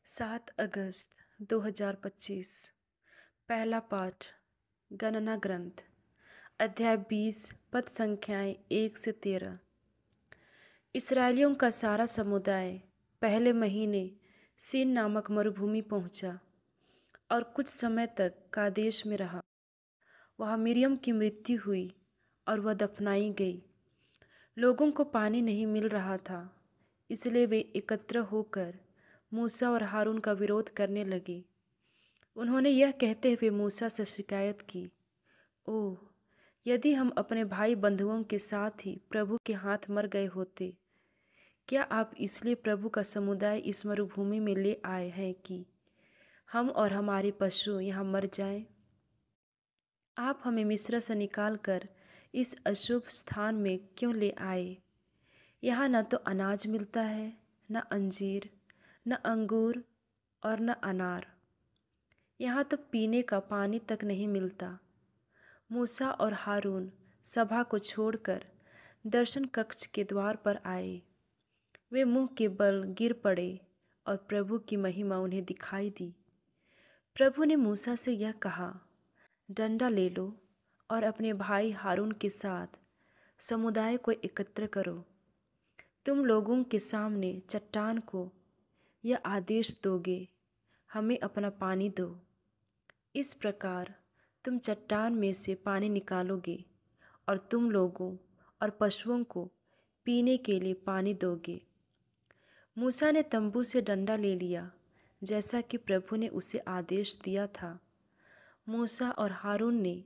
7 अगस्त 2025। पहला पाठ। गणना ग्रंथ, अध्याय 20, पद संख्याएं 1 से 13। इसराइलियों का सारा समुदाय पहले महीने सीन नामक मरुभूमि पहुंचा और कुछ समय तक कादेश में रहा। वहाँ मिरियम की मृत्यु हुई और वह दफनाई गई। लोगों को पानी नहीं मिल रहा था, इसलिए वे एकत्र होकर मूसा और हारून का विरोध करने लगे। उन्होंने यह कहते हुए मूसा से शिकायत की, ओह, यदि हम अपने भाई बंधुओं के साथ ही प्रभु के हाथ मर गए होते! क्या आप इसलिए प्रभु का समुदाय इस मरुभूमि में ले आए हैं कि हम और हमारे पशु यहाँ मर जाएं? आप हमें मिस्र से निकालकर इस अशुभ स्थान में क्यों ले आए? यहाँ न तो अनाज मिलता है, न अंजीर, न अंगूर और न अनार। यहाँ तो पीने का पानी तक नहीं मिलता। मूसा और हारून सभा को छोड़कर दर्शन कक्ष के द्वार पर आए। वे मुंह के बल गिर पड़े और प्रभु की महिमा उन्हें दिखाई दी। प्रभु ने मूसा से यह कहा, डंडा ले लो और अपने भाई हारून के साथ समुदाय को एकत्र करो। तुम लोगों के सामने चट्टान को यह आदेश दोगे, हमें अपना पानी दो। इस प्रकार तुम चट्टान में से पानी निकालोगे और तुम लोगों और पशुओं को पीने के लिए पानी दोगे। मूसा ने तंबू से डंडा ले लिया, जैसा कि प्रभु ने उसे आदेश दिया था। मूसा और हारून ने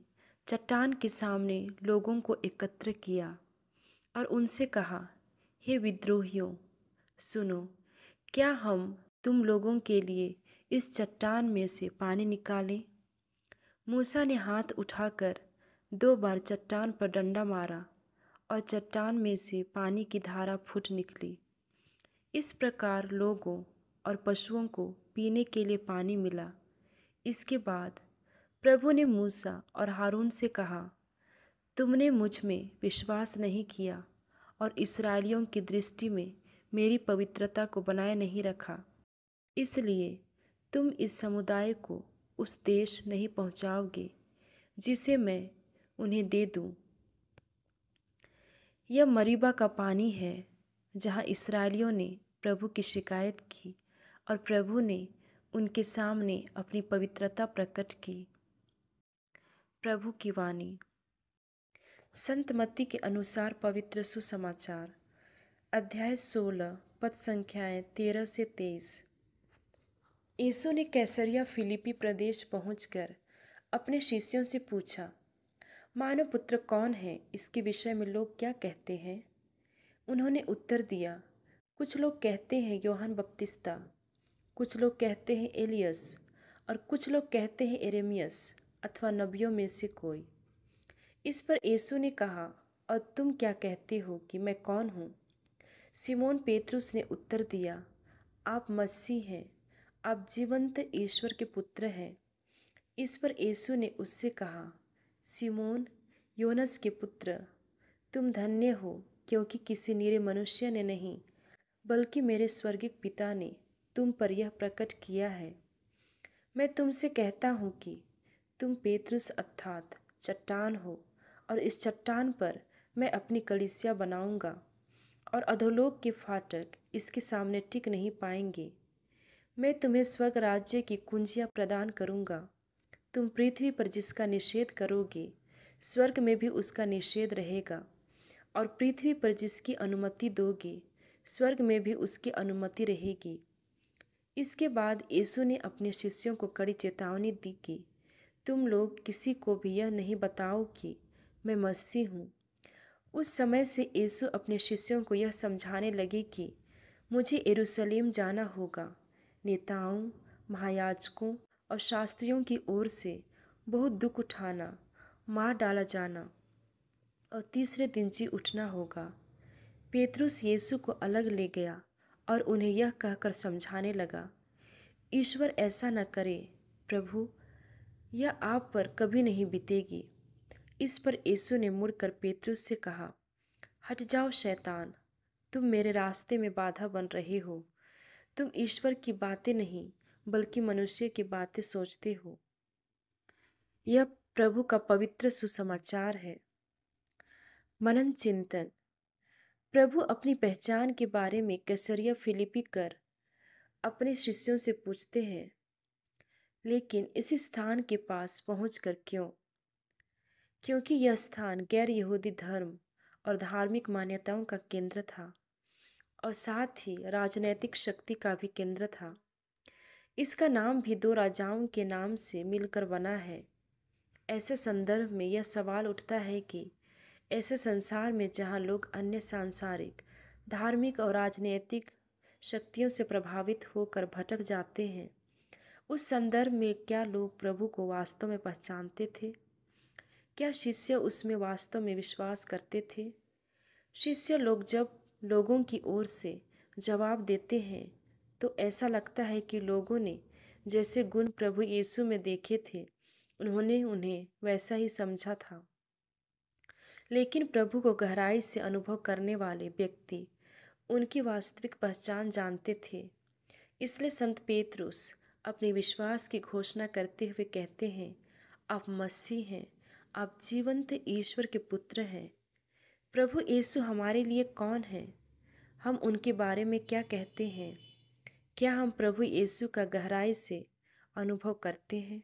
चट्टान के सामने लोगों को एकत्र किया और उनसे कहा, हे विद्रोहियों, सुनो, क्या हम तुम लोगों के लिए इस चट्टान में से पानी निकालें? मूसा ने हाथ उठाकर 2 बार चट्टान पर डंडा मारा और चट्टान में से पानी की धारा फूट निकली। इस प्रकार लोगों और पशुओं को पीने के लिए पानी मिला। इसके बाद प्रभु ने मूसा और हारून से कहा, तुमने मुझ में विश्वास नहीं किया और इस्राएलियों की दृष्टि में मेरी पवित्रता को बनाए नहीं रखा, इसलिए तुम इस समुदाय को उस देश नहीं पहुंचाओगे जिसे मैं उन्हें दे दूं। यह मरीबा का पानी है जहां इस्राएलियों ने प्रभु की शिकायत की और प्रभु ने उनके सामने अपनी पवित्रता प्रकट की। प्रभु की वाणी। संत मत्ती के अनुसार पवित्र सुसमाचार, अध्याय 16, पद संख्याएं 13 से 23। यीशु ने कैसरिया फिलिपी प्रदेश पहुंचकर अपने शिष्यों से पूछा, मानव पुत्र कौन है, इसके विषय में लोग क्या कहते हैं? उन्होंने उत्तर दिया, कुछ लोग कहते हैं यूहन्ना बपतिस्ता, कुछ लोग कहते हैं एलियस और कुछ लोग कहते हैं यिर्मयाह अथवा नबियों में से कोई। इस पर यीशु ने कहा, और तुम क्या कहते हो कि मैं कौन हूँ? सिमोन पेतरुस ने उत्तर दिया, आप मसीह हैं, आप जीवंत ईश्वर के पुत्र हैं। इस पर यीशु ने उससे कहा, सिमोन, योनस के पुत्र, तुम धन्य हो, क्योंकि किसी निरे मनुष्य ने नहीं, बल्कि मेरे स्वर्गिक पिता ने तुम पर यह प्रकट किया है। मैं तुमसे कहता हूँ कि तुम पेतरुस अर्थात चट्टान हो, और इस चट्टान पर मैं अपनी कलीसिया बनाऊंगा, और अधोलोक के फाटक इसके सामने टिक नहीं पाएंगे। मैं तुम्हें स्वर्ग राज्य की कुंजियाँ प्रदान करूंगा। तुम पृथ्वी पर जिसका निषेध करोगे, स्वर्ग में भी उसका निषेध रहेगा, और पृथ्वी पर जिसकी अनुमति दोगे, स्वर्ग में भी उसकी अनुमति रहेगी। इसके बाद यीशु ने अपने शिष्यों को कड़ी चेतावनी दी कि तुम लोग किसी को भी यह नहीं बताओ कि मैं मसीह हूँ। उस समय से यीशु अपने शिष्यों को यह समझाने लगे कि मुझे यरूशलेम जाना होगा, नेताओं, महायाजकों और शास्त्रियों की ओर से बहुत दुख उठाना, मार डाला जाना और तीसरे दिन जी उठना होगा। पेतरुस यीशु को अलग ले गया और उन्हें यह कहकर समझाने लगा, ईश्वर ऐसा न करे, प्रभु, यह आप पर कभी नहीं बीतेगी। इस पर यीशु ने मुड़कर पेतरुस से कहा, हट जाओ शैतान, तुम मेरे रास्ते में बाधा बन रहे हो। तुम ईश्वर की बातें नहीं बल्कि मनुष्य की बातें सोचते हो। यह प्रभु का पवित्र सुसमाचार है। मनन चिंतन। प्रभु अपनी पहचान के बारे में कैसरिया फिलिपी कर अपने शिष्यों से पूछते हैं, लेकिन इस स्थान के पास पहुंचकर क्यों? क्योंकि यह स्थान गैर यहूदी धर्म और धार्मिक मान्यताओं का केंद्र था और साथ ही राजनैतिक शक्ति का भी केंद्र था। इसका नाम भी दो राजाओं के नाम से मिलकर बना है। ऐसे संदर्भ में यह सवाल उठता है कि ऐसे संसार में जहाँ लोग अन्य सांसारिक, धार्मिक और राजनीतिक शक्तियों से प्रभावित होकर भटक जाते हैं, उस संदर्भ में क्या लोग प्रभु को वास्तव में पहचानते थे? क्या शिष्य उसमें वास्तव में विश्वास करते थे? शिष्य लोग जब लोगों की ओर से जवाब देते हैं तो ऐसा लगता है कि लोगों ने जैसे गुण प्रभु यीशु में देखे थे, उन्होंने उन्हें वैसा ही समझा था। लेकिन प्रभु को गहराई से अनुभव करने वाले व्यक्ति उनकी वास्तविक पहचान जानते थे। इसलिए संत पेतरुस अपने विश्वास की घोषणा करते हुए कहते हैं, आप मसीह हैं, आप जीवंत ईश्वर के पुत्र हैं। प्रभु यीशु हमारे लिए कौन है? हम उनके बारे में क्या कहते हैं? क्या हम प्रभु यीशु का गहराई से अनुभव करते हैं?